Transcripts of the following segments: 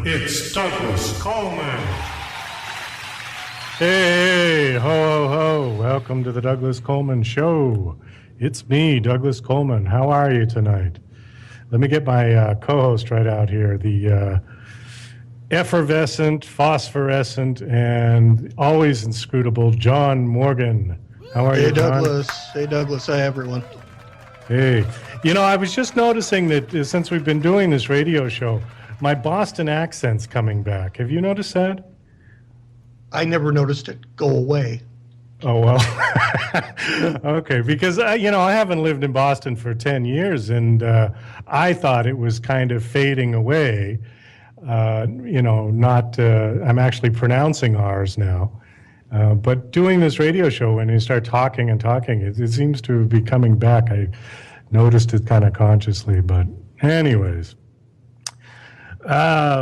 It's Douglas Coleman. Hey, ho, ho, ho. Welcome to the Douglas Coleman Show. It's me, Douglas Coleman. How are you tonight? Let me get my co-host right out here, the effervescent, phosphorescent, and always inscrutable John Morgan. How are you, John? Hey, Douglas. Hi, everyone. Hey. You know, I was just noticing that since we've been doing this radio show, my Boston accent's coming back. Have you noticed that? I never noticed it go away. Oh, well. Okay, because, I haven't lived in Boston for 10 years, and I thought it was kind of fading away. I'm actually pronouncing R's now. But doing this radio show, when you start talking, it seems to be coming back. I noticed it kind of consciously, but anyways.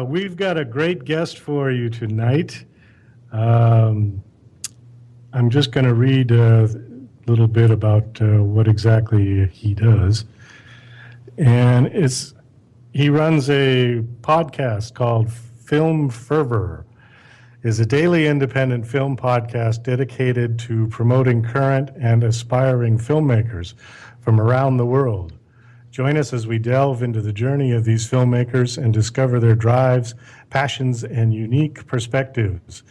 We've got a great guest for you tonight. I'm just going to read a little bit about what exactly he does. And he runs a podcast called Film Fervor. It's a daily independent film podcast dedicated to promoting current and aspiring filmmakers from around the world. Join us as we delve into the journey of these filmmakers and discover their drives, passions, and unique perspectives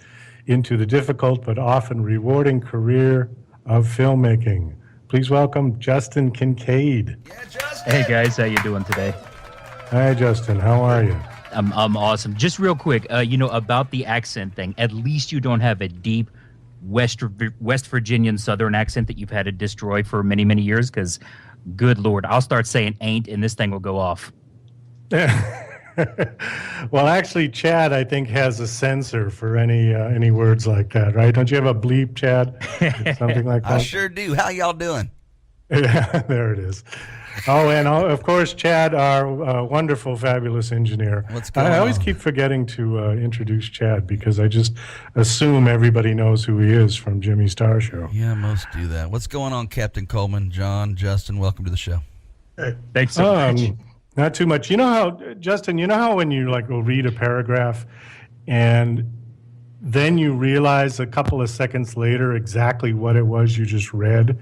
into the difficult but often rewarding career of filmmaking. Please welcome Justin Kincaid. Yeah, Justin. Hey guys, how you doing today? Hi Justin, how are you? I'm awesome. Just real quick, about the accent thing. At least you don't have a deep West Virginian Southern accent that you've had to destroy for many, many years, because good Lord, I'll start saying ain't and this thing will go off. Well, actually, Chad, I think, has a censor for any words like that, right? Don't you have a bleep, Chad? Something like that? I sure do. How y'all doing? Yeah, there it is. Oh, and of course, Chad, our wonderful, fabulous engineer. What's going on? I always keep forgetting to introduce Chad because I just assume everybody knows who he is from Jimmy Star Show. Yeah, most do that. What's going on, Captain Coleman? John, Justin, welcome to the show. Hey. Thanks so much. Not too much. You know how, Justin, when you will read a paragraph and then you realize a couple of seconds later exactly what it was you just read?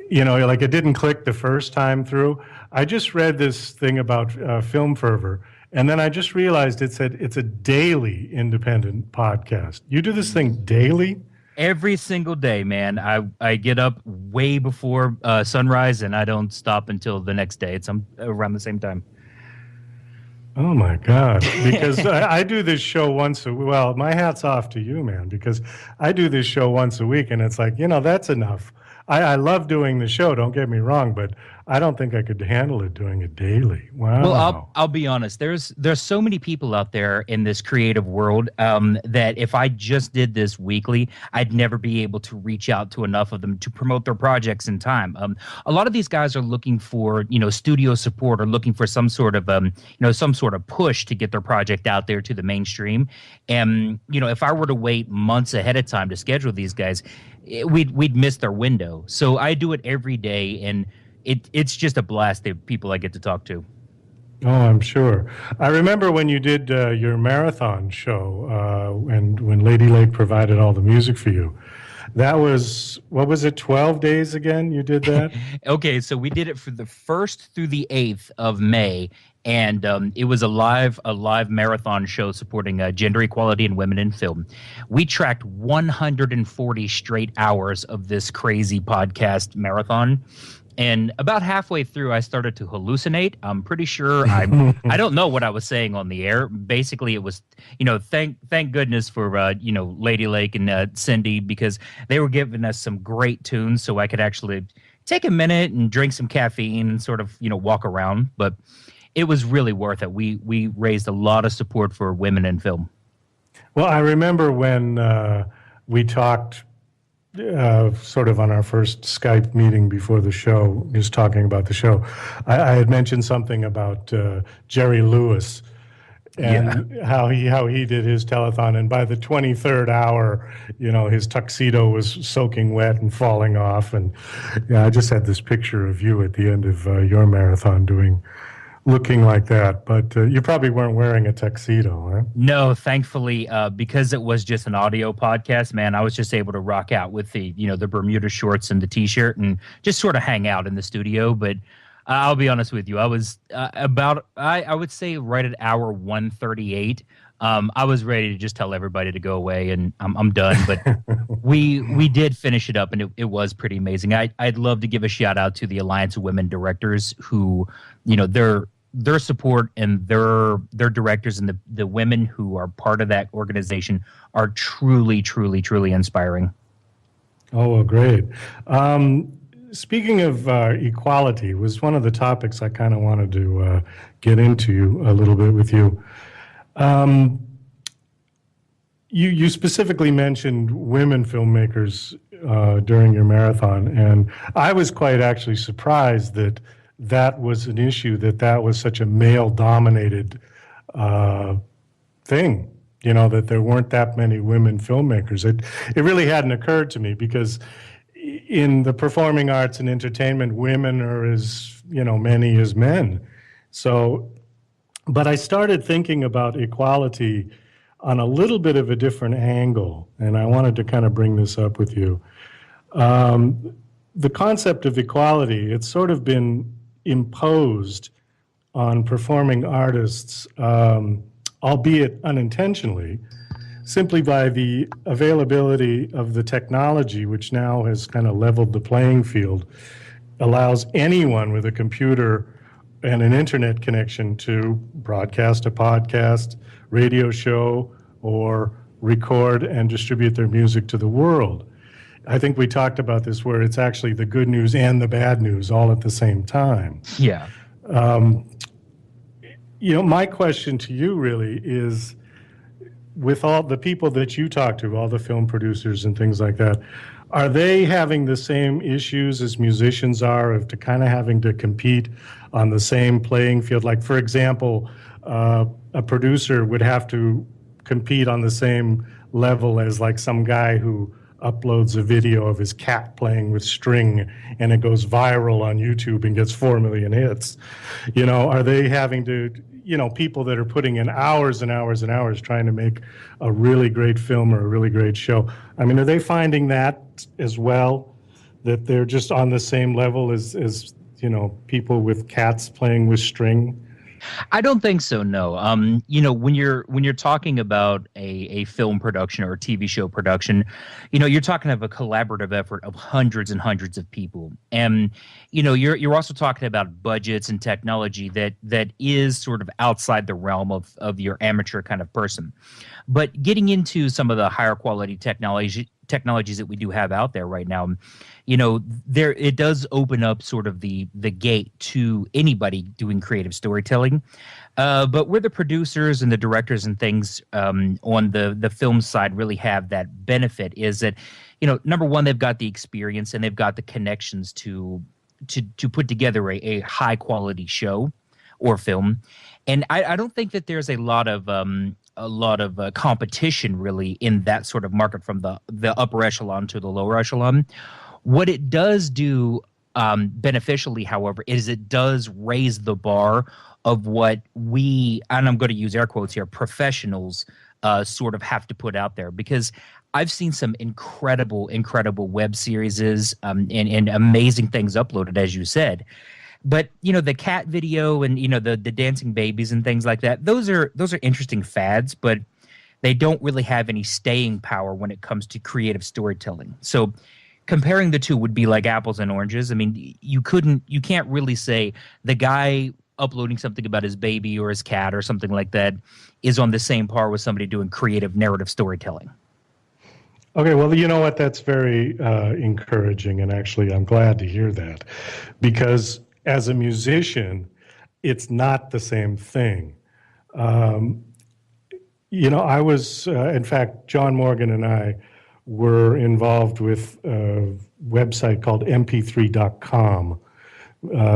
It didn't click the first time through. I just read this thing about Film Fervor, and then I just realized it's a daily independent podcast. You do this thing daily? Every single day, man. I get up way before sunrise, and I don't stop until the next day. It's around the same time. Oh, my God. Because I do this show once a week. Well, my hat's off to you, man, because I do this show once a week, and it's like, that's enough. I love doing the show, don't get me wrong, but I don't think I could handle it doing it daily. Wow. Well, I'll be honest. There's so many people out there in this creative world that if I just did this weekly, I'd never be able to reach out to enough of them to promote their projects in time. A lot of these guys are looking for, studio support or looking for some sort of push to get their project out there to the mainstream. And, if I were to wait months ahead of time to schedule these guys, we'd miss their window. So I do it every day, and it's just a blast, the people I get to talk to. Oh, I'm sure. I remember when you did your marathon show and when Lady Lake provided all the music for you. That was, 12 days again you did that? Okay, so we did it for the 1st through the 8th of May, and it was a live marathon show supporting gender equality and women in film. We tracked 140 straight hours of this crazy podcast marathon. And about halfway through, I started to hallucinate. I'm pretty sure I don't know what I was saying on the air. Basically, it was, thank goodness for, Lady Lake and Cindy, because they were giving us some great tunes so I could actually take a minute and drink some caffeine and sort of, walk around. But it was really worth it. We raised a lot of support for women in film. Well, I remember when we talked sort of on our first Skype meeting before the show, he was talking about the show. I had mentioned something about Jerry Lewis and how he did his telethon, and by the 23rd hour, his tuxedo was soaking wet and falling off. And yeah, I just had this picture of you at the end of your marathon looking like that, but you probably weren't wearing a tuxedo, huh? No, thankfully, because it was just an audio podcast, man, I was just able to rock out with the Bermuda shorts and the t-shirt and just sort of hang out in the studio. But I'll be honest with you, I was I would say right at hour 138. I was ready to just tell everybody to go away and I'm done. But we did finish it up, and it was pretty amazing. I'd love to give a shout out to the Alliance of Women Directors, who, their support and their directors and the women who are part of that organization are truly, truly, truly inspiring. Oh, well, great. Speaking of equality, was one of the topics I kind of wanted to get into a little bit with you. You specifically mentioned women filmmakers during your marathon, and I was quite actually surprised that was an issue, that was such a male-dominated thing, that there weren't that many women filmmakers. It really hadn't occurred to me, because in the performing arts and entertainment, women are as many as men. So, but I started thinking about equality on a little bit of a different angle, and I wanted to kind of bring this up with you. The concept of equality, it's sort of been imposed on performing artists, albeit unintentionally, simply by the availability of the technology, which now has kind of leveled the playing field, allows anyone with a computer and an internet connection to broadcast a podcast, radio show, or record and distribute their music to the world. I think we talked about this, where it's actually the good news and the bad news all at the same time. Yeah. My question to you really is, with all the people that you talk to, all the film producers and things like that, are they having the same issues as musicians are, of to kind of having to compete on the same playing field? Like, for example, a producer would have to compete on the same level as like some guy who uploads a video of his cat playing with string and it goes viral on YouTube and gets 4 million hits. Are they having to, people that are putting in hours and hours and hours trying to make a really great film or a really great show? I mean, are they finding that as well, that they're just on the same level as people with cats playing with string? I don't think so. No. When you're talking about a film production or a TV show production, you're talking of a collaborative effort of hundreds and hundreds of people, and you're also talking about budgets and technology that is sort of outside the realm of your amateur kind of person. But getting into some of the higher quality technologies that we do have out there right now, it does open up sort of the gate to anybody doing creative storytelling. But where the producers and the directors and things on the film side really have that benefit is that, number one, they've got the experience and they've got the connections to put together a high quality show or film. And I don't think that there's a lot of competition really in that sort of market, from the upper echelon to the lower echelon. What it does do beneficially, however, is it does raise the bar of what we, and I'm going to use air quotes here, professionals sort of have to put out there. Because I've seen some incredible web series and amazing things uploaded, as you said. But the cat video and the dancing babies and things like that, those are interesting fads, but they don't really have any staying power when it comes to creative storytelling. So comparing the two would be like apples and oranges. I mean, you can't really say the guy uploading something about his baby or his cat or something like that is on the same par with somebody doing creative narrative storytelling. Okay, well, you know what? That's very encouraging, and actually I'm glad to hear that, because as a musician, it's not the same thing. I was, in fact, John Morgan and I were involved with a website called mp3.com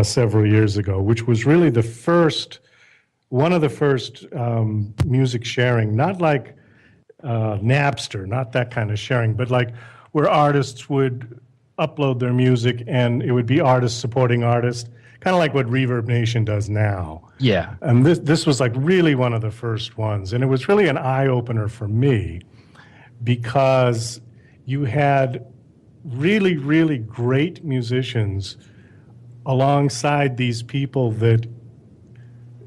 several years ago, which was really one of the first music sharing, not like Napster, not that kind of sharing, but like where artists would upload their music and it would be artists supporting artists, kind of like what Reverb Nation does now. Yeah. And this was like really one of the first ones. And it was really an eye-opener for me because you had really, really great musicians alongside these people that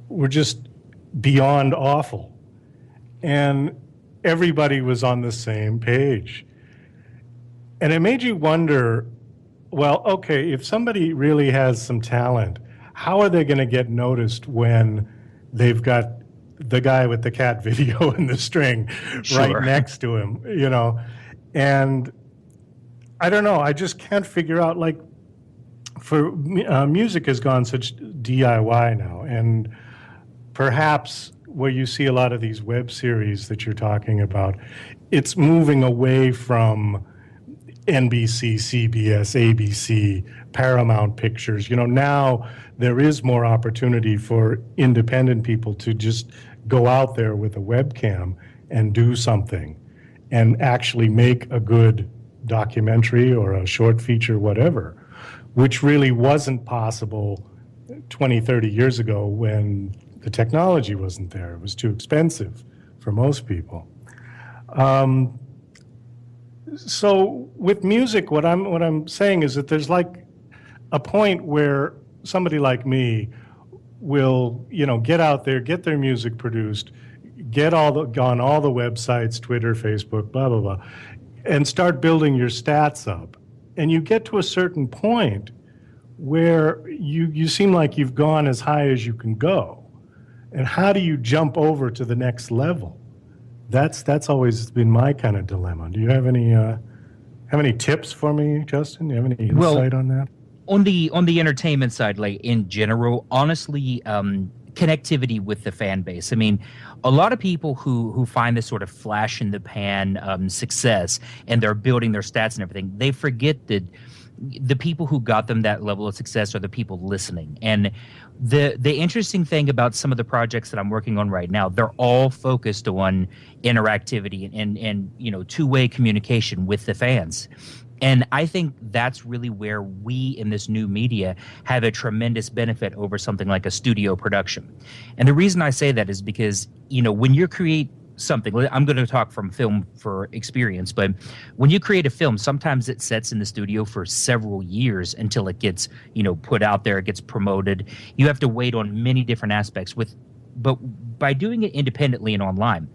were just beyond awful. And everybody was on the same page. And it made you wonder, well, okay, if somebody really has some talent, how are they going to get noticed when they've got the guy with the cat video and the string right next to him, you know? And I don't know, I just can't figure out, like, music has gone such DIY now, and perhaps where you see a lot of these web series that you're talking about, it's moving away from NBC, CBS, ABC, Paramount Pictures. You know, now there is more opportunity for independent people to just go out there with a webcam and do something and actually make a good documentary or a short feature, whatever, which really wasn't possible 20, 30 years ago when the technology wasn't there. It was too expensive for most people. So with music, what I'm saying is that there's like a point where somebody like me will, you know, get out there, get their music produced, get on all the websites, Twitter, Facebook, blah, blah, blah, and start building your stats up. And you get to a certain point where you seem like you've gone as high as you can go. And how do you jump over to the next level? That's always been my kind of dilemma. Do you have any tips for me, Justin? Do you have any insight on that? On the entertainment side, like in general, honestly, connectivity with the fan base. I mean, a lot of people who find this sort of flash in the pan success and they're building their stats and everything, they forget that the people who got them that level of success are the people listening. And the interesting thing about some of the projects that I'm working on right now, they're all focused on interactivity and you know, two-way communication with the fans. And I think that's really where we in this new media have a tremendous benefit over something like a studio production. And the reason I say that is because, you know, when you create something, I'm going to talk from film for experience, but when you create a film, sometimes it sets in the studio for several years until it gets, you know, put out there, it gets promoted. You have to wait on many different aspects but by doing it independently and online,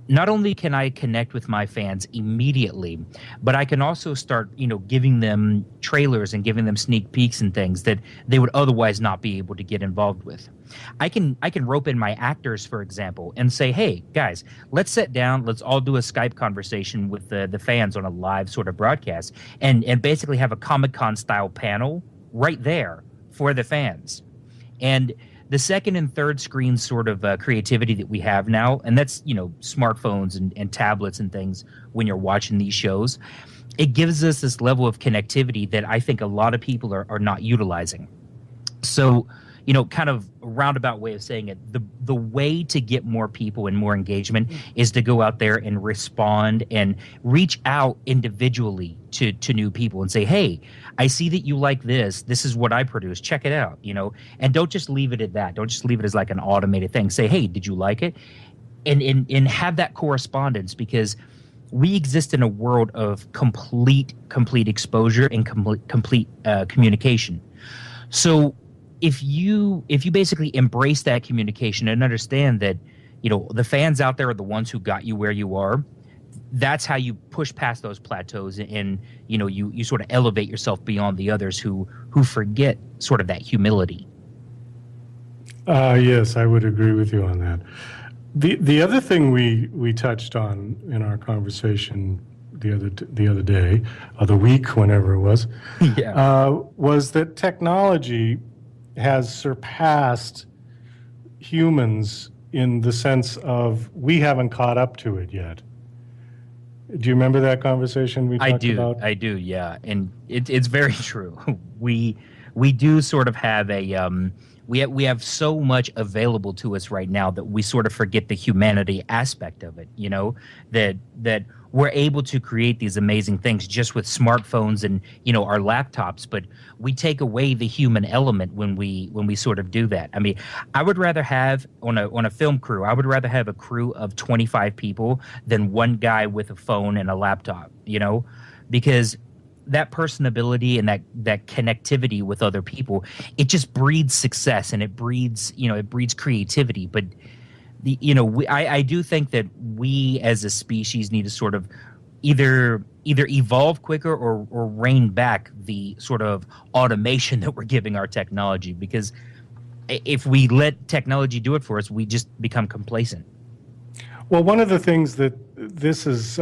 not only can I connect with my fans immediately, but I can also start, you know, giving them trailers and giving them sneak peeks and things that they would otherwise not be able to get involved with. I can rope in my actors, for example, and say, hey, guys, let's sit down. Let's all do a Skype conversation with the fans on a live sort of broadcast and basically have a Comic-Con style panel right there for the fans. And the second and third screen sort of creativity that we have now, and that's, you know, smartphones and tablets and things when you're watching these shows, it gives us this level of connectivity that I think a lot of people are not utilizing. So, you know, kind of a roundabout way of saying it, the way to get more people and more engagement is to go out there and respond and reach out individually to new people and say, hey, I see that you like this. This is what I produce. Check it out, you know, and don't just leave it at that. Don't just leave it as like an automated thing. Say, hey, did you like it? And have that correspondence, because we exist in a world of complete exposure and complete communication. So if you basically embrace that communication and understand that, you know, the fans out there are the ones who got you where you are, that's how you push past those plateaus and you know, you sort of elevate yourself beyond the others who forget sort of that humility. Yes, I would agree with you on that. The other thing we touched on in our conversation the other day, or the week, whenever it was, was that technology has surpassed humans in the sense of we haven't caught up to it yet. Do you remember that conversation we talked about? I do, yeah, and it's very true. We do sort of have a we have so much available to us right now that we sort of forget the humanity aspect of it. You know, that we're able to create these amazing things just with smartphones and our laptops, but we take away the human element when we sort of do that. I mean, I would rather have on a film crew, I would rather have a crew of 25 people than one guy with a phone and a laptop. Because that personability and that connectivity with other people, it just breeds success, and it breeds creativity. But I do think that we as a species need to sort of either evolve quicker or rein back the sort of automation that we're giving our technology, because if we let technology do it for us, we just become complacent. Well, one of the things that this has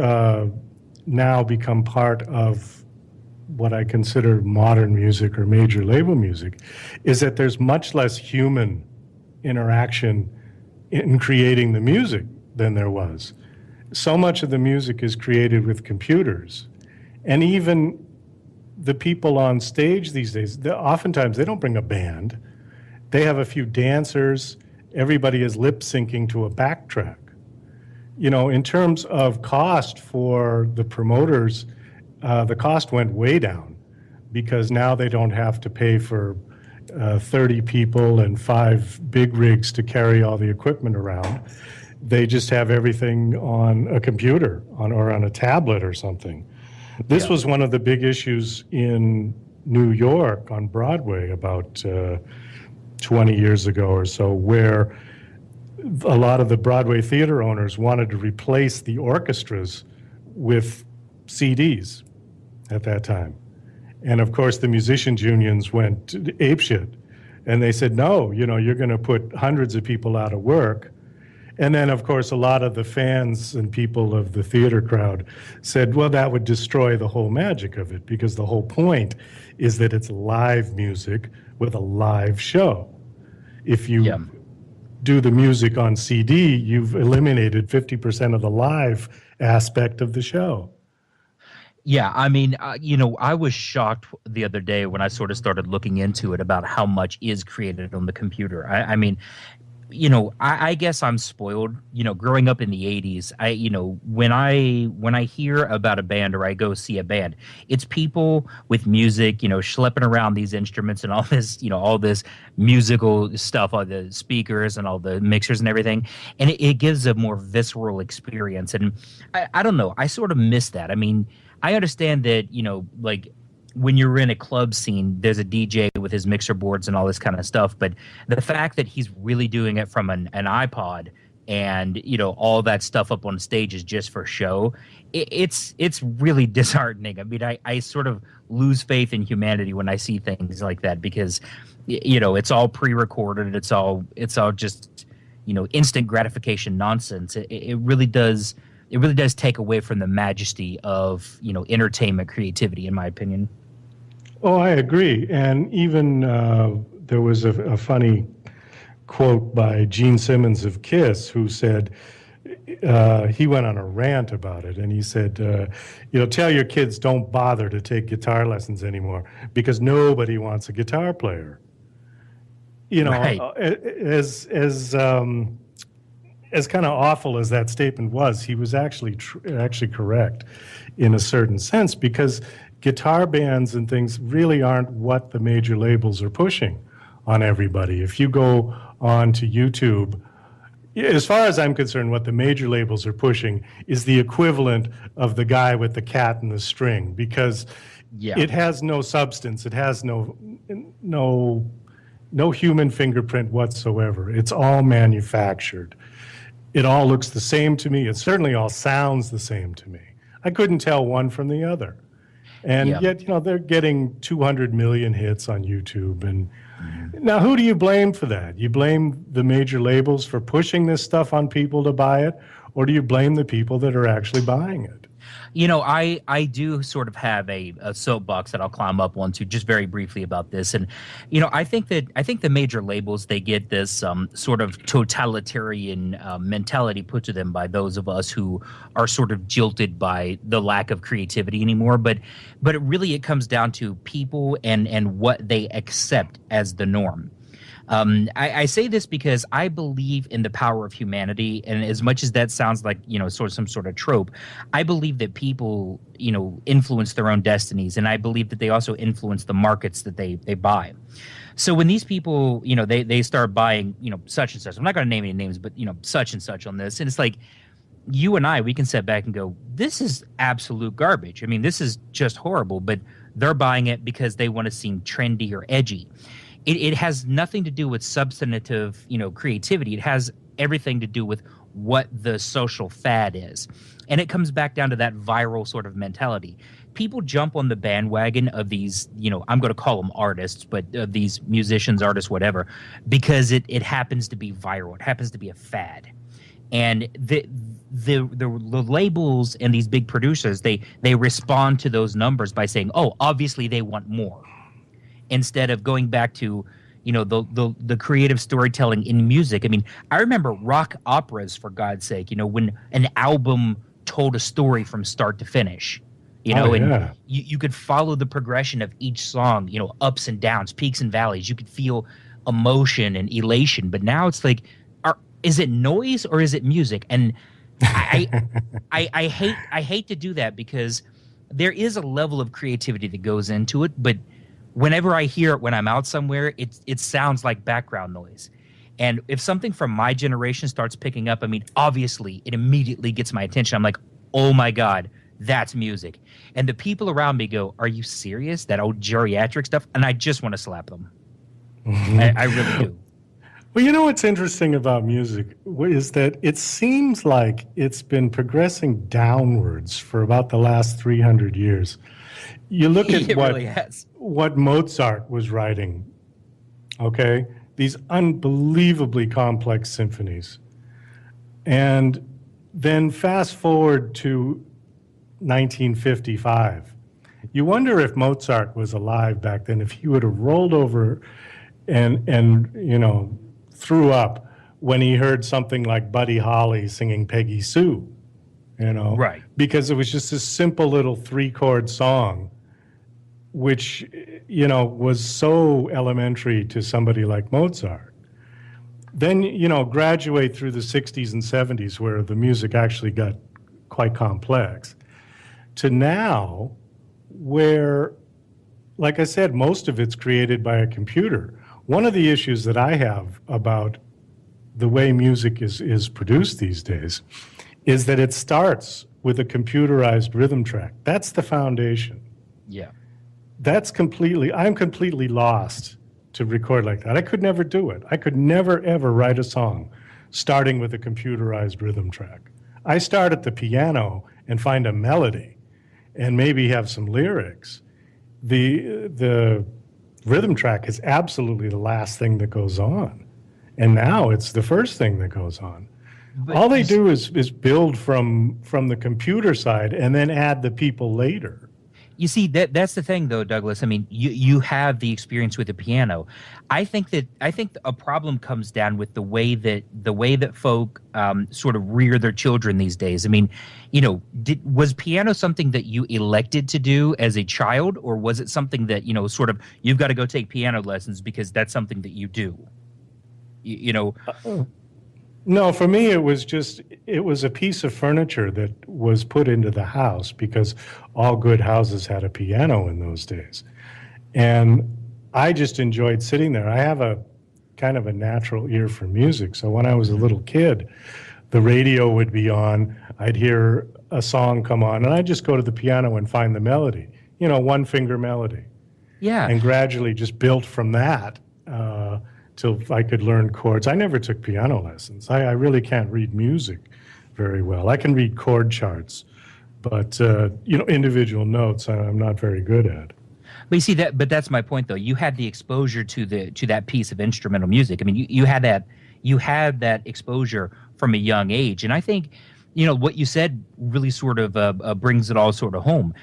now become part of what I consider modern music or major label music is that there's much less human interaction in creating the music than there was. So much of the music is created with computers. And even the people on stage these days, oftentimes they don't bring a band. They have a few dancers. Everybody is lip syncing to a backtrack. In terms of cost for the promoters, the cost went way down because now they don't have to pay for 30 people and 5 big rigs to carry all the equipment around. They just have everything on a computer or on a tablet or something. This was one of the big issues in New York on Broadway about 20 years ago or so, where a lot of the Broadway theater owners wanted to replace the orchestras with CDs at that time. And of course, the musicians' unions went apeshit. And they said, no, you're going to put hundreds of people out of work. And then, of course, a lot of the fans and people of the theater crowd said, well, that would destroy the whole magic of it, because the whole point is that it's live music with a live show. If you do the music on CD, you've eliminated 50% of the live aspect of the show. Yeah, I mean, I was shocked the other day when I sort of started looking into it about how much is created on the computer. I mean, I guess I'm spoiled. Growing up in the 80s, when I hear about a band or I go see a band, it's people with music, schlepping around these instruments and all this musical stuff, all the speakers and all the mixers and everything. And it gives a more visceral experience. And I don't know, I sort of miss that. I mean, I understand that, like when you're in a club scene, there's a DJ with his mixer boards and all this kind of stuff. But the fact that he's really doing it from an iPod and, all that stuff up on stage is just for show, it's really disheartening. I mean, I sort of lose faith in humanity when I see things like that, because, it's all pre-recorded. It's all just, instant gratification nonsense. It really does. It really does take away from the majesty of, entertainment creativity, in my opinion. Oh, I agree. And even there was a funny quote by Gene Simmons of Kiss, who said, he went on a rant about it, and he said, tell your kids don't bother to take guitar lessons anymore because nobody wants a guitar player. Right. As kind of awful as that statement was, he was actually correct in a certain sense, because guitar bands and things really aren't what the major labels are pushing on everybody. If you go on to YouTube, as far as I'm concerned, what the major labels are pushing is the equivalent of the guy with the cat and the string, because it has no substance. It has no human fingerprint whatsoever. It's all manufactured. It all looks the same to me. It certainly all sounds the same to me. I couldn't tell one from the other. And yet, they're getting 200 million hits on YouTube. And now, who do you blame for that? You blame the major labels for pushing this stuff on people to buy it, or do you blame the people that are actually buying it? I do sort of have a soapbox that I'll climb up onto just very briefly about this. And, I think the major labels, they get this sort of totalitarian mentality put to them by those of us who are sort of jilted by the lack of creativity anymore. But it comes down to people and what they accept as the norm. I say this because I believe in the power of humanity, and as much as that sounds like sort of some sort of trope, I believe that people influence their own destinies, and I believe that they also influence the markets that they buy. So when these people they start buying such and such, I'm not going to name any names, but such and such on this, and it's like you and we can sit back and go, this is absolute garbage. I mean, this is just horrible, but they're buying it because they want to seem trendy or edgy. It has nothing to do with substantive, creativity. It has everything to do with what the social fad is. And it comes back down to that viral sort of mentality. People jump on the bandwagon of these, I'm going to call them artists, but these musicians, artists, whatever, because it happens to be viral. It happens to be a fad. And the labels and these big producers, they respond to those numbers by saying, oh, obviously they want more. Instead of going back to, the creative storytelling in music. I mean, I remember rock operas, for God's sake, when an album told a story from start to finish, and you could follow the progression of each song, ups and downs, peaks and valleys. You could feel emotion and elation. But now it's like, is it noise or is it music? And I hate to do that, because there is a level of creativity that goes into it, but whenever I hear it when I'm out somewhere, it sounds like background noise. And if something from my generation starts picking up, I mean, obviously it immediately gets my attention. I'm like, oh my God, that's music. And the people around me go, are you serious? That old geriatric stuff? And I just want to slap them. Mm-hmm. I really do. Well, what's interesting about music is that it seems like it's been progressing downwards for about the last 300 years. You look at what Mozart was writing, okay? These unbelievably complex symphonies. And then fast forward to 1955. You wonder if Mozart was alive back then, if he would have rolled over and threw up when he heard something like Buddy Holly singing Peggy Sue, Right. Because it was just a simple little 3-chord song, which, was so elementary to somebody like Mozart. Then, graduate through the 60s and 70s, where the music actually got quite complex, to now where, like I said, most of it's created by a computer. One of the issues that I have about the way music is produced these days is that it starts with a computerized rhythm track. That's the foundation. Yeah. I'm completely lost to record like that. I could never do it. I could never, ever write a song starting with a computerized rhythm track. I start at the piano and find a melody and maybe have some lyrics. The rhythm track is absolutely the last thing that goes on. And now it's the first thing that goes on. But all they do is build from the computer side and then add the people later. You see, that's the thing, though, Douglas. I mean, you have the experience with the piano. I think a problem comes down with the way that folk sort of rear their children these days. I mean, was piano something that you elected to do as a child, or was it something that sort of you've got to go take piano lessons because that's something that you do? No, for me, it was a piece of furniture that was put into the house because all good houses had a piano in those days. And I just enjoyed sitting there. I have a kind of a natural ear for music. So when I was a little kid, the radio would be on, I'd hear a song come on, and I'd just go to the piano and find the melody, one finger melody. Yeah. And gradually just built from that till I could learn chords. I never took piano lessons. I really can't read music very well. I can read chord charts, but individual notes I'm not very good at. But you see but that's my point, though. You had the exposure to that piece of instrumental music. I mean, you had that exposure from a young age, and I think what you said really sort of brings it all sort of home.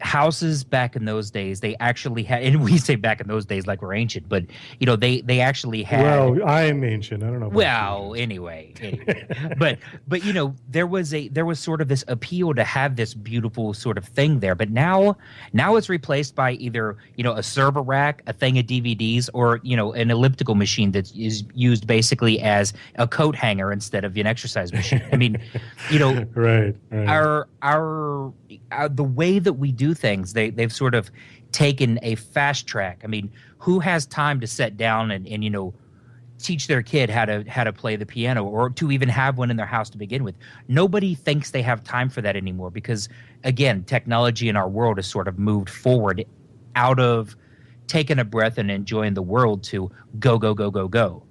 Houses back in those days, they actually had, and we say back in those days like we're ancient, but they actually had. Well, I am ancient. I don't know. About Well, anyway, but there was sort of this appeal to have this beautiful sort of thing there, but now it's replaced by either a server rack, a thing of DVDs, or an elliptical machine that is used basically as a coat hanger instead of an exercise machine. I mean, right. our the way that we do things, they've sort of taken a fast track. I mean, who has time to sit down and teach their kid how to play the piano, or to even have one in their house to begin with? Nobody thinks they have time for that anymore because, again, technology in our world has sort of moved forward out of taking a breath and enjoying the world to go, go, go, go, go.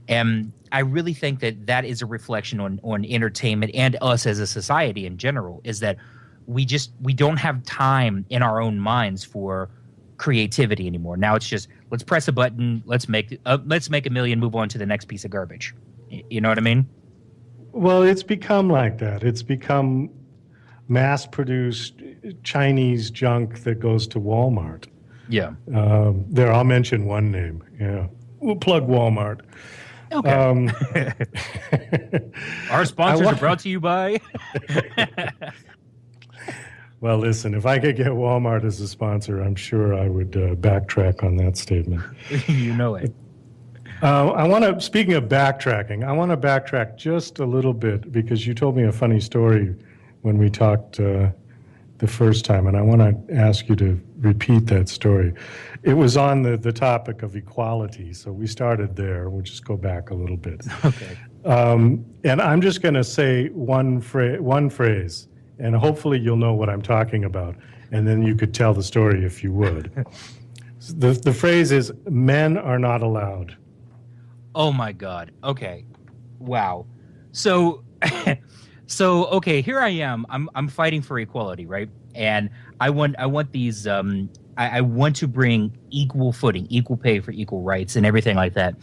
And I really think that is a reflection on entertainment and us as a society in general, is that we don't have time in our own minds for creativity anymore. Now it's just, let's press a button, let's make a million, move on to the next piece of garbage. You know what I mean? Well, it's become like that. It's become mass-produced Chinese junk that goes to Walmart. Yeah. I'll mention one name. Yeah, we'll plug Walmart. Okay. Our sponsors are brought to you by. Well, listen, if I could get Walmart as a sponsor, I'm sure I would backtrack on that statement. You know it. Speaking of backtracking, I want to backtrack just a little bit because you told me a funny story when we talked the first time, and I want to ask you to repeat that story. It was on the topic of equality, so we started there. We'll just go back a little bit. Okay. And I'm just going to say one phrase, and hopefully you'll know what I'm talking about, and then you could tell the story if you would. The phrase is, men are not allowed. Oh my God. Okay. Wow. So okay, here I am. I'm fighting for equality, right? And I want these I want to bring equal footing, equal pay for equal rights and everything like that.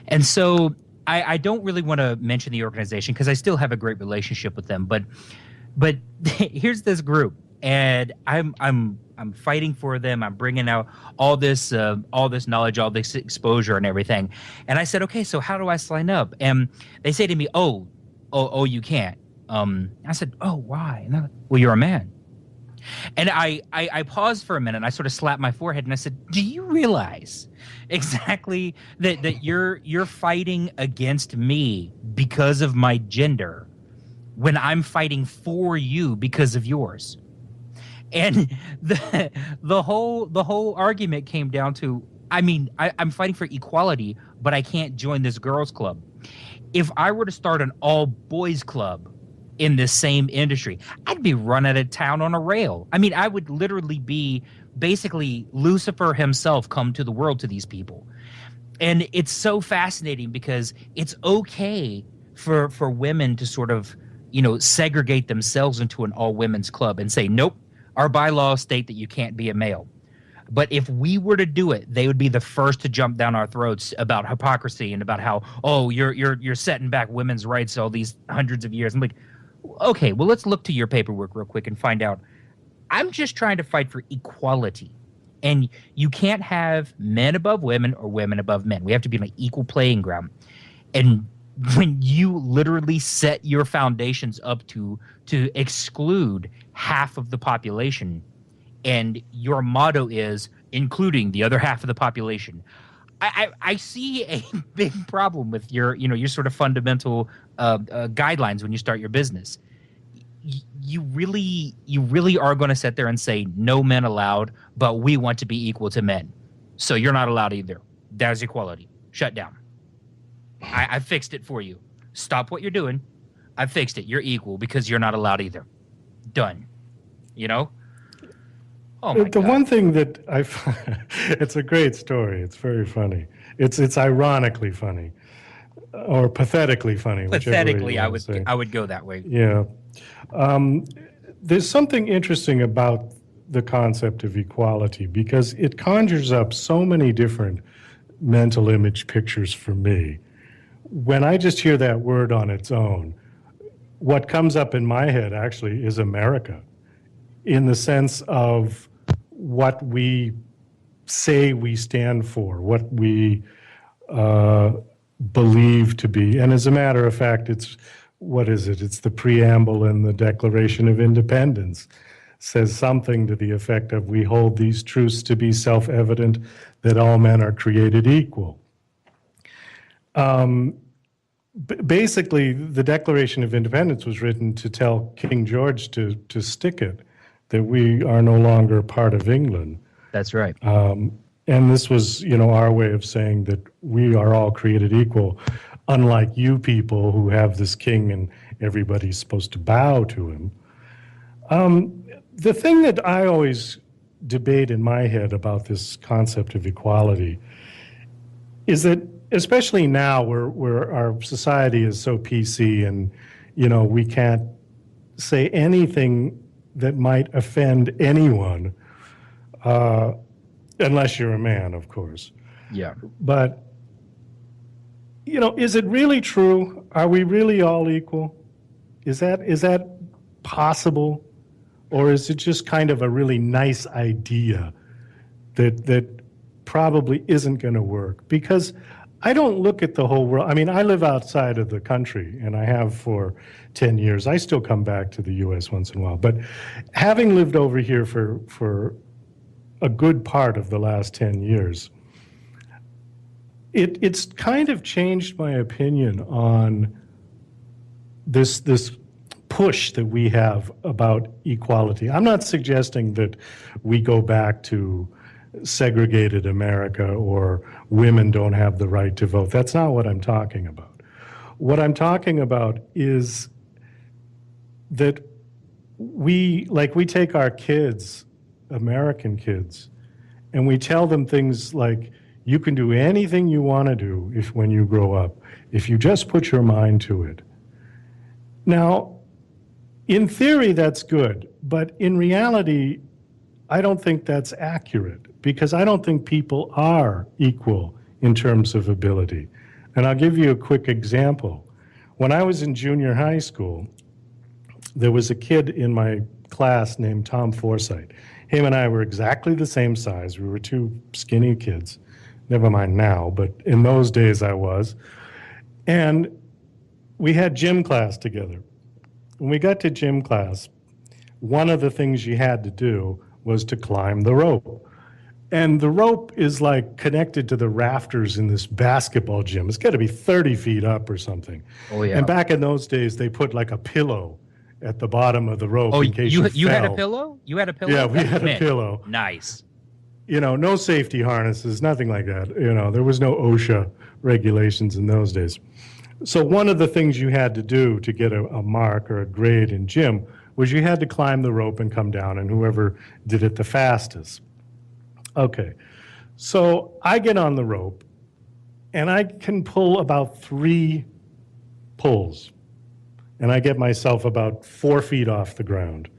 And so I don't really want to mention the organization because I still have a great relationship with them, but here's this group, and I'm fighting for them. I'm bringing out all this knowledge, all this exposure, and everything. And I said, okay, so how do I sign up? And they say to me, oh, you can't. I said, oh, why? And they're like, well, you're a man. And I paused for a minute, and I sort of slapped my forehead, and I said, do you realize exactly that you're fighting against me because of my gender, when I'm fighting for you because of yours? And the whole argument came down to, I'm fighting for equality, but I can't join this girls' club. If I were to start an all-boys club in this same industry, I'd be run out of town on a rail. I would literally be basically Lucifer himself come to the world to these people. And it's so fascinating because it's okay for women to sort of segregate themselves into an all-women's club and say, nope, our bylaws state that you can't be a male. But if we were to do it, they would be the first to jump down our throats about hypocrisy and about how, oh, you're setting back women's rights all these hundreds of years. I'm like, okay, well, let's look to your paperwork real quick and find out. I'm just trying to fight for equality. And you can't have men above women or women above men. We have to be on an equal playing ground. And when you literally set your foundations up to exclude half of the population, and your motto is including the other half of the population, I see a big problem with your sort of fundamental guidelines when you start your business. You really are going to sit there and say no men allowed, but we want to be equal to men, so you're not allowed either. That's equality. Shut down. I fixed it for you. Stop what you're doing. I fixed it. You're equal because you're not allowed either. Done. Oh my God. One thing that it's a great story. It's very funny. It's ironically funny, or pathetically funny. Pathetically, I would go that way. Yeah. There's something interesting about the concept of equality because it conjures up so many different mental image pictures for me. When I just hear that word on its own, what comes up in my head actually is America, in the sense of what we say we stand for, what we believe to be. And as a matter of fact, what is it? It's the preamble in the Declaration of Independence. Says something to the effect of, we hold these truths to be self-evident, that all men are created equal. Basically, the Declaration of Independence was written to tell King George to stick it, that we are no longer part of England. That's right. And this was, our way of saying that we are all created equal, unlike you people who have this king and everybody's supposed to bow to him. The thing that I always debate in my head about this concept of equality is that, especially now where our society is so PC and, we can't say anything that might offend anyone, unless you're a man, of course. Yeah. But, is it really true? Are we really all equal? Is that possible? Or is it just kind of a really nice idea that probably isn't going to work? Because I don't look at the whole world. I mean, I live outside of the country, and I have for 10 years. I still come back to the U.S. once in a while. But having lived over here for a good part of the last 10 years, it's kind of changed my opinion on this push that we have about equality. I'm not suggesting that we go back to segregated America or women don't have the right to vote. That's not what I'm talking about. What I'm talking about is that we take our kids, American kids, and we tell them things like, you can do anything you want to do when you grow up, if you just put your mind to it. Now, in theory, that's good, but in reality, I don't think that's accurate, because I don't think people are equal in terms of ability. And I'll give you a quick example. When I was in junior high school, there was a kid in my class named Tom Forsythe. Him and I were exactly the same size. We were two skinny kids. Never mind now, but in those days I was. And we had gym class together. When we got to gym class, one of the things you had to do was to climb the rope. And the rope is like connected to the rafters in this basketball gym. It's got to be 30 feet up or something. Oh, yeah. And back in those days, they put like a pillow at the bottom of the rope Oh, in case you you had a fell. pillow? You had a pillow? Yeah, we had a Man, pillow. Nice. No safety harnesses, nothing like that. There was no OSHA regulations in those days. So one of the things you had to do to get a mark or a grade in gym was you had to climb the rope and come down, and whoever did it the fastest. Okay, so I get on the rope, and I can pull about 3 pulls, and I get myself about 4 feet off the ground.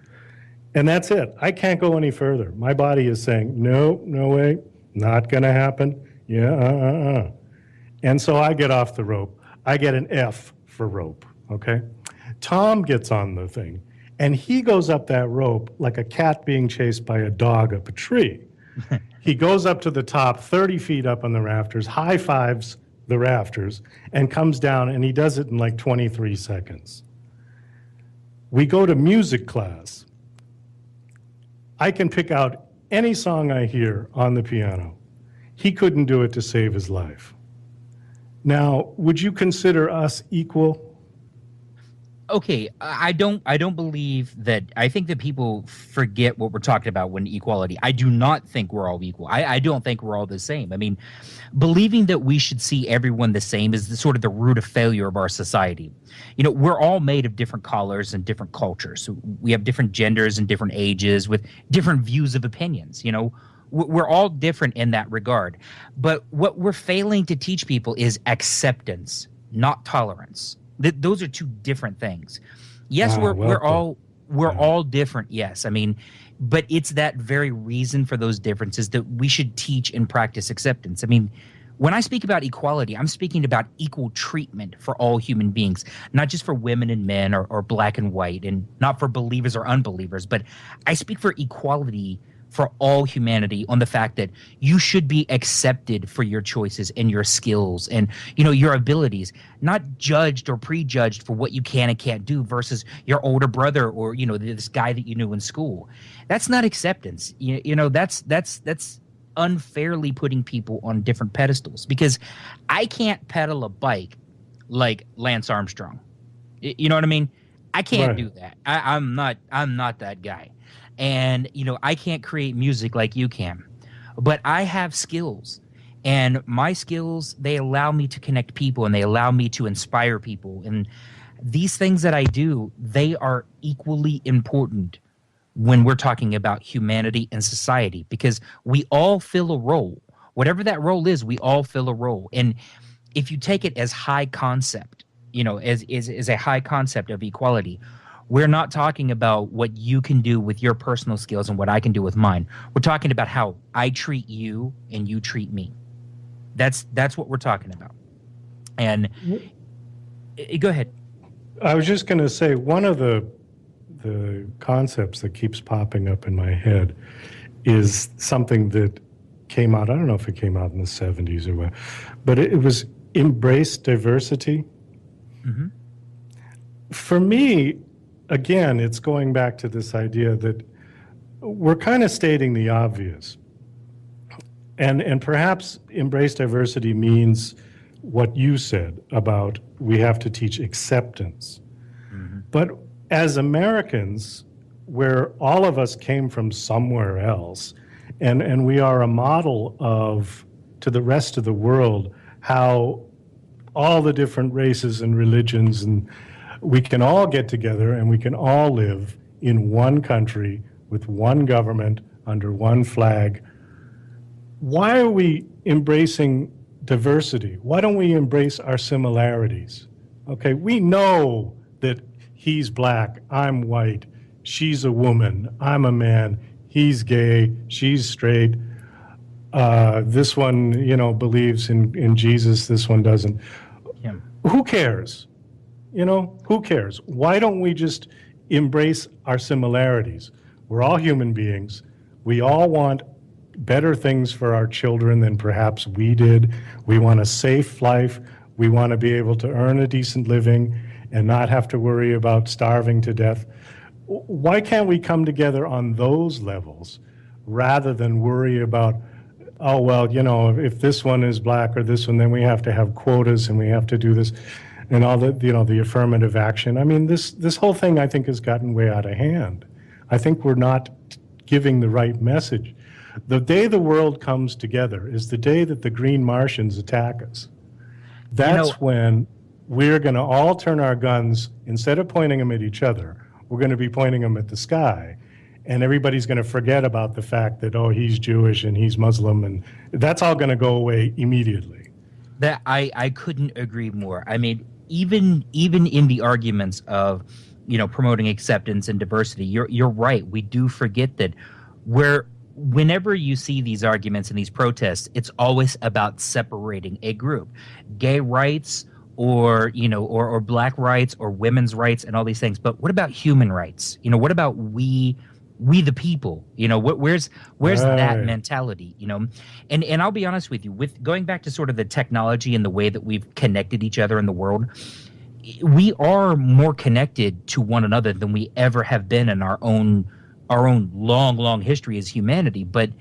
And that's it. I can't go any further. My body is saying, no way, not going to happen. Yeah, And so I get off the rope. I get an F for rope, okay? Tom gets on the thing, and he goes up that rope like a cat being chased by a dog up a tree. He goes up to the top, 30 feet up on the rafters, high fives the rafters, and comes down, and he does it in like 23 seconds. We go to music class. I can pick out any song I hear on the piano. He couldn't do it to save his life. Now, would you consider us equal? Okay, I don't believe that. I think that people forget what we're talking about when equality. I do not think we're all equal. I don't think we're all the same. I mean, believing that we should see everyone the same is sort of the root of failure of our society. We're all made of different colors and different cultures. So we have different genders and different ages with different views of opinions. We're all different in that regard. But what we're failing to teach people is acceptance, not tolerance. Those are two different things. Yes, we're all different. Yes, I mean, but it's that very reason for those differences that we should teach and practice acceptance. I mean, When I speak about equality, I'm speaking about equal treatment for all human beings, not just for women and men or black and white, and not for believers or unbelievers, but I speak for equality for all humanity on the fact that you should be accepted for your choices and your skills and, your abilities, not judged or prejudged for what you can and can't do versus your older brother or, this guy that you knew in school. That's not acceptance. That's unfairly putting people on different pedestals, because I can't pedal a bike like Lance Armstrong. You know what I mean? I can't do that. I'm not that guy. And, I can't create music like you can, but I have skills, and my skills, they allow me to connect people and they allow me to inspire people. And these things that I do, they are equally important when we're talking about humanity and society, because we all fill a role. Whatever that role is, we all fill a role. And if you take it as high concept, as a high concept of equality, we're not talking about what you can do with your personal skills and what I can do with mine. We're talking about how I treat you and you treat me. That's what we're talking about. And go ahead. I was just going to say, one of the concepts that keeps popping up in my head is something that came out, I don't know if it came out in the 70s or what, but it was embrace diversity. Mm-hmm. For me, again, it's going back to this idea that we're kind of stating the obvious. And perhaps embrace diversity means what you said about we have to teach acceptance. Mm-hmm. But as Americans, where all of us came from somewhere else, and we are a model to the rest of the world, how all the different races and religions, and we can all get together and we can all live in one country with one government under one flag. Why are we embracing diversity? Why don't we embrace our similarities? Okay, we know that he's black, I'm white, she's a woman, I'm a man, he's gay, she's straight. This one, believes in Jesus, this one doesn't. Yeah. Who cares? Who cares? Why don't we just embrace our similarities? We're all human beings. We all want better things for our children than perhaps we did. We want a safe life. We want to be able to earn a decent living and not have to worry about starving to death. Why can't we come together on those levels rather than worry about, oh, well, if this one is black or this one, then we have to have quotas and we have to do this and all the affirmative action. I mean, this whole thing, I think, has gotten way out of hand. I think we're not giving the right message. The day the world comes together is the day that the green Martians attack us. That's when we're going to all turn our guns, instead of pointing them at each other, we're going to be pointing them at the sky. And everybody's going to forget about the fact that, oh, he's Jewish and he's Muslim, and that's all going to go away immediately. That I couldn't agree more. I mean, even in the arguments of, promoting acceptance and diversity, you're right. We do forget that whenever you see these arguments and these protests, it's always about separating a group. Gay rights or black rights or women's rights and all these things. But what about human rights? What about we the people? Where's that mentality? And I'll be honest with you, with going back to sort of the technology and the way that we've connected each other in the world, we are more connected to one another than we ever have been in our own long history as humanity. But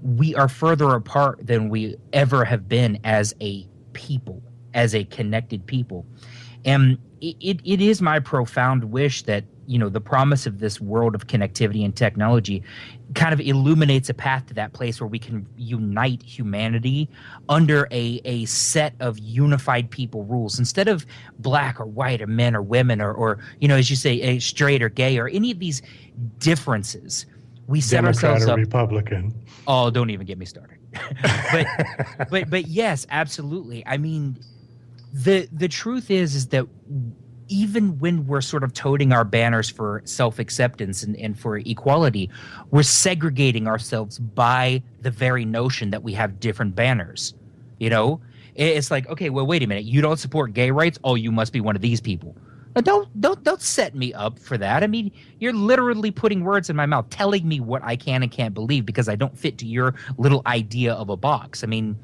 we are further apart than we ever have been as a people, as a connected people. And it is my profound wish that, the promise of this world of connectivity and technology kind of illuminates a path to that place where we can unite humanity under a set of unified people rules, instead of black or white or men or women or as you say, straight or gay or any of these differences. We set ourselves up. Republican. Oh, don't even get me started. but yes, absolutely. I mean, the truth is that even when we're sort of toting our banners for self-acceptance and for equality, we're segregating ourselves by the very notion that we have different banners. You know, it's like, okay, well, wait a minute. You don't support gay rights? Oh, you must be one of these people. Don't set me up for that. I mean, you're literally putting words in my mouth, telling me what I can and can't believe because I don't fit to your little idea of a box. I mean,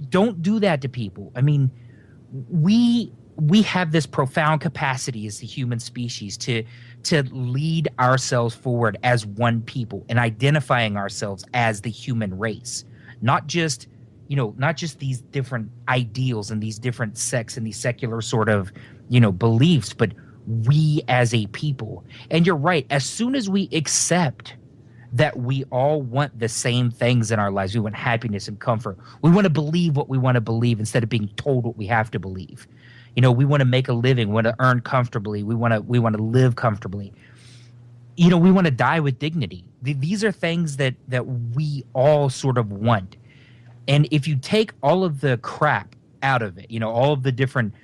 don't do that to people. I mean, we have this profound capacity as the human species to lead ourselves forward as one people and identifying ourselves as the human race, not just these different ideals and these different sects and these secular sort of beliefs, but we as a people. And you're right, as soon as we accept that we all want the same things in our lives, we want happiness and comfort, we want to believe what we want to believe instead of being told what we have to believe. We want to make a living, we want to earn comfortably, we want to live comfortably. We want to die with dignity. These are things that we all sort of want. And if you take all of the crap out of it, all of the different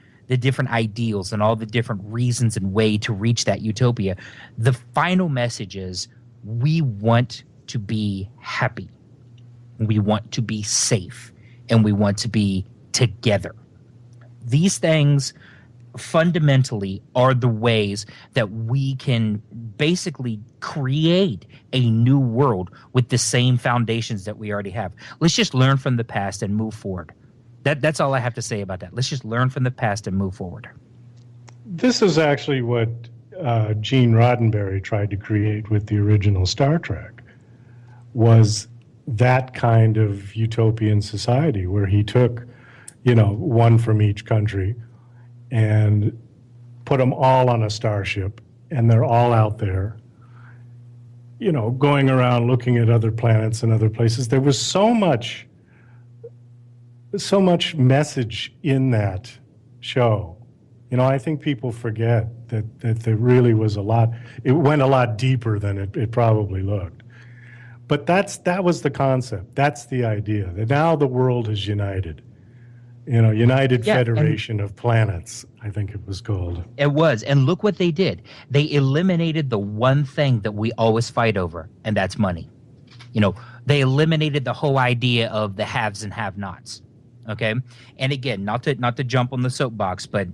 ideals and all the different reasons and way to reach that utopia, the final message is we want to be happy, we want to be safe, and we want to be together. These things fundamentally are the ways that we can basically create a new world with the same foundations that we already have. Let's just learn from the past and move forward. That's all I have to say about that. Let's just learn from the past and move forward. This is actually what Gene Roddenberry tried to create with the original Star Trek, was that kind of utopian society where he took, one from each country and put them all on a starship, and they're all out there, going around looking at other planets and other places. There was so much message in that show. I think people forget that there really was a lot. It went a lot deeper than it probably looked. But that was the concept. That's the idea. That now the world is united. United Federation of Planets, I think it was called. It was. And look what they did. They eliminated the one thing that we always fight over, and that's money. They eliminated the whole idea of the haves and have-nots. Okay? And again, not to jump on the soapbox, but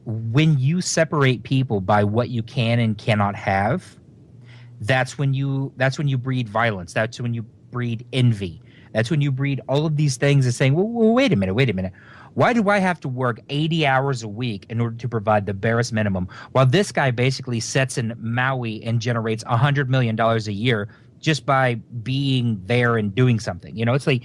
when you separate people by what you can and cannot have, that's when you breed violence. That's when you breed envy. That's when you breed all of these things and saying, well, wait a minute. Why do I have to work 80 hours a week in order to provide the barest minimum while this guy basically sits in Maui and generates $100 million a year just by being there and doing something? It's like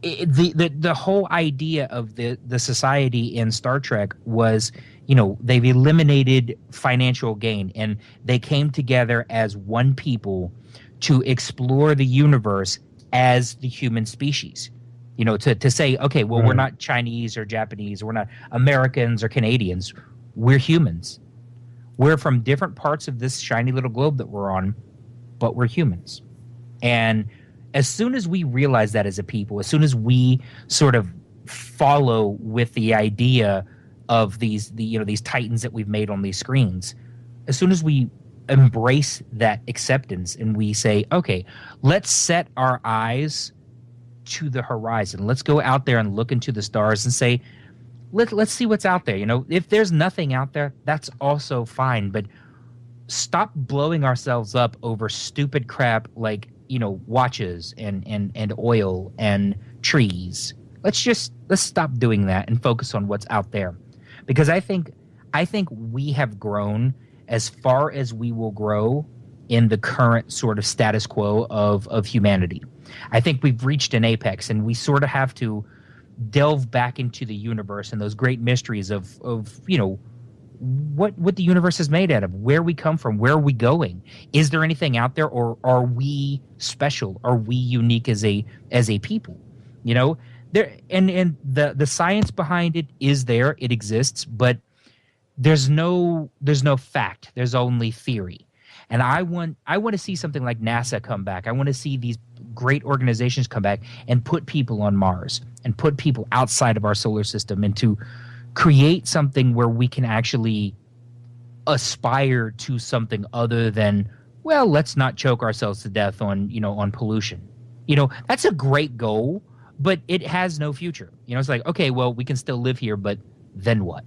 the whole idea of the society in Star Trek was, they've eliminated financial gain and they came together as one people to explore the universe as the human species. To say, okay, well, We're not Chinese or Japanese, or we're not Americans or Canadians. We're humans. We're from different parts of this shiny little globe that we're on, but we're humans. And as soon as we realize that as a people, as soon as we sort of follow with the idea of these titans that we've made on these screens, as soon as we embrace that acceptance and we say, okay, let's set our eyes to the horizon. Let's go out there and look into the stars and say, let's see what's out there. If there's nothing out there, that's also fine. But stop blowing ourselves up over stupid crap like, watches and oil and trees. Let's stop doing that and focus on what's out there. Because I think we have grown as far as we will grow in the current sort of status quo of humanity. I think we've reached an apex, and we sort of have to delve back into the universe and those great mysteries of what the universe is made out of, where we come from, where are we going? Is there anything out there, or are we special? Are we unique as a people? There and the science behind it is there, it exists, but there's no fact. There's only theory. And I want to see something like NASA come back. I want to see these great organizations come back and put people on Mars and put people outside of our solar system, and to create something where we can actually aspire to something other than, let's not choke ourselves to death on pollution. That's a great goal, but it has no future. It's like, okay, well, we can still live here, but then what?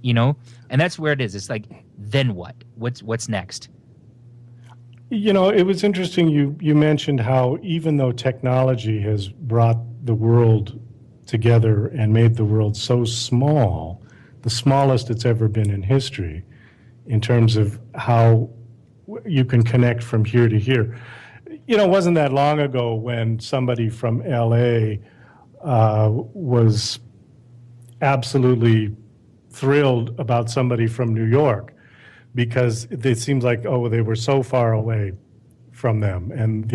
And that's where it is. It's like, then what? What's next? It was interesting you mentioned how even though technology has brought the world together and made the world so small, the smallest it's ever been in history, in terms of how you can connect from here to here. It wasn't that long ago when somebody from LA was absolutely thrilled about somebody from New York, because it seems like, they were so far away from them, and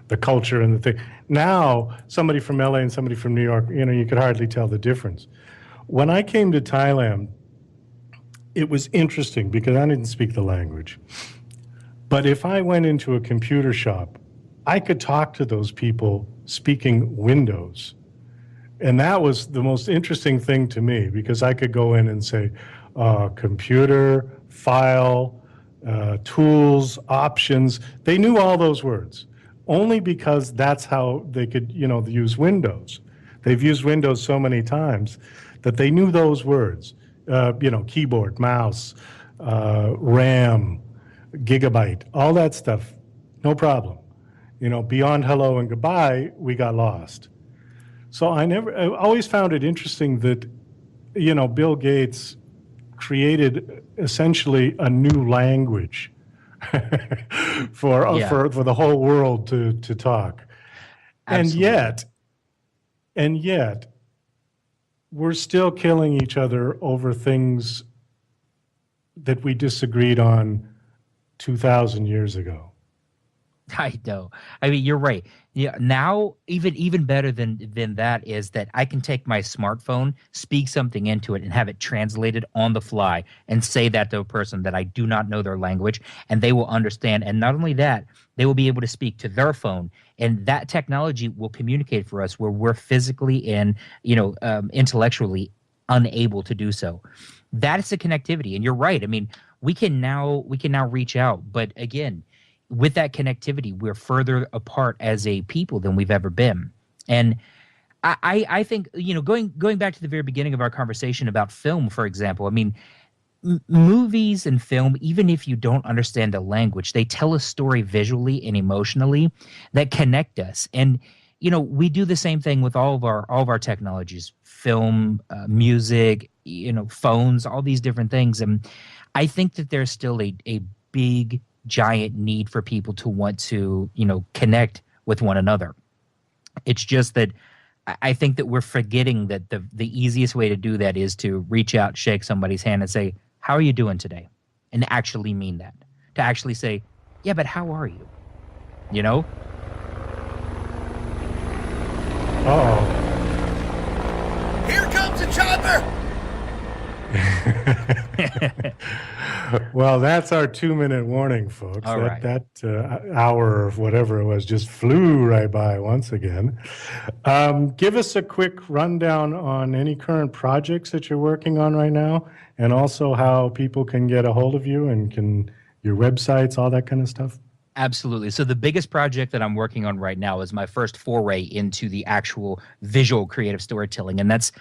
the culture and the thing. Now somebody from LA and somebody from New York, you could hardly tell the difference. When I came to Thailand, it was interesting because I didn't speak the language. But if I went into a computer shop, I could talk to those people speaking Windows. And that was the most interesting thing to me, because I could go in and say, computer, file, tools, options. They knew all those words, only because that's how they could, use Windows. They've used Windows so many times that they knew those words, keyboard, mouse, RAM, gigabyte, all that stuff, no problem. Beyond hello and goodbye, we got lost. So I always found it interesting that, Bill Gates created essentially a new language for the whole world to talk. Absolutely. And yet, we're still killing each other over things that we disagreed on 2,000 years ago. I know. I mean, you're right. Yeah. Now, even better than that is that I can take my smartphone, speak something into it, and have it translated on the fly, and say that to a person that I do not know their language, and they will understand. And not only that, they will be able to speak to their phone, and that technology will communicate for us where we're physically and intellectually unable to do so. That is the connectivity, and you're right. I mean, we can now reach out, but again, with that connectivity, we're further apart as a people than we've ever been. And I think, going back to the very beginning of our conversation about film, for example, I mean, movies and film, even if you don't understand the language, they tell a story visually and emotionally that connect us. And, we do the same thing with all of our technologies, film, music, phones, all these different things. And I think that there's still a big, giant need for people to want to, connect with one another. It's just that I think that we're forgetting that the easiest way to do that is to reach out, shake somebody's hand, and say, "How are you doing today?" And actually mean that. To actually say, "Yeah, but how are you?" Oh. Here comes a chopper! Well, that's our 2-minute warning, folks. All right. That hour or whatever it was just flew right by once again. Give us a quick rundown on any current projects that you're working on right now, and also how people can get a hold of you and your websites, all that kind of stuff. Absolutely. So the biggest project that I'm working on right now is my first foray into the actual visual creative storytelling, and that's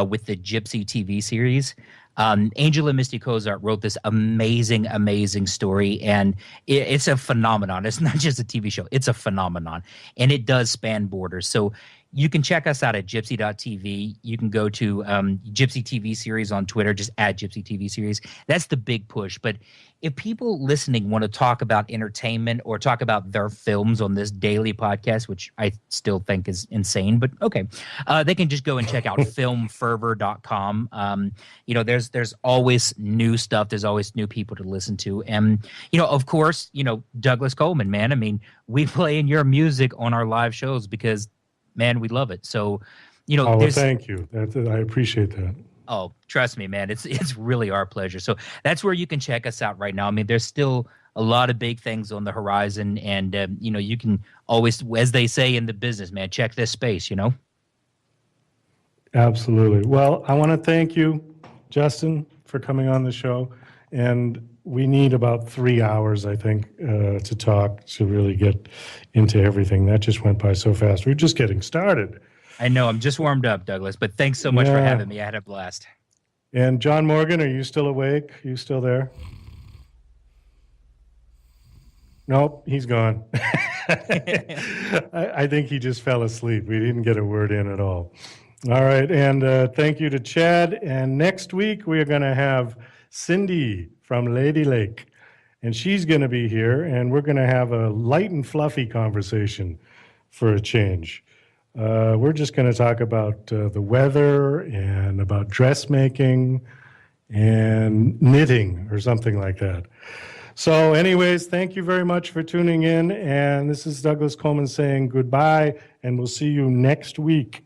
with the Gypsy TV series. Angel and Misty Cozart wrote this amazing, amazing story, and it's a phenomenon. It's not just a TV show. It's a phenomenon, and it does span borders. So you can check us out at gypsy.tv. You can go to Gypsy TV series on Twitter, just add Gypsy TV series. That's the big push. But if people listening want to talk about entertainment or talk about their films on this daily podcast, which I still think is insane, but okay, they can just go and check out filmfervor.com. There's always new stuff. There's always new people to listen to. And, of course, Douglas Coleman, man. I mean, we play in your music on our live shows because, man, we love it. So, Thank you. I appreciate that. Oh, trust me, man. It's really our pleasure. So that's where you can check us out right now. I mean, there's still a lot of big things on the horizon, and you can always, as they say in the business, man, check this space. Absolutely. Well, I want to thank you, Justin, for coming on the show, and we need about 3 hours, I think, to talk to really get into everything. That just went by so fast. We're just getting started. I know. I'm just warmed up, Douglas, but thanks so much for Yeah. having me. I had a blast. And John Morgan, are you still awake? You still there? Nope, he's gone. I think he just fell asleep. We didn't get a word in at all. All right, and thank you to Chad. And next week, we're going to have Cindy from Lady Lake. And she's going to be here, and we're going to have a light and fluffy conversation for a change. We're just going to talk about the weather and about dressmaking and knitting or something like that. So anyways, thank you very much for tuning in. And this is Douglas Coleman saying goodbye, and we'll see you next week.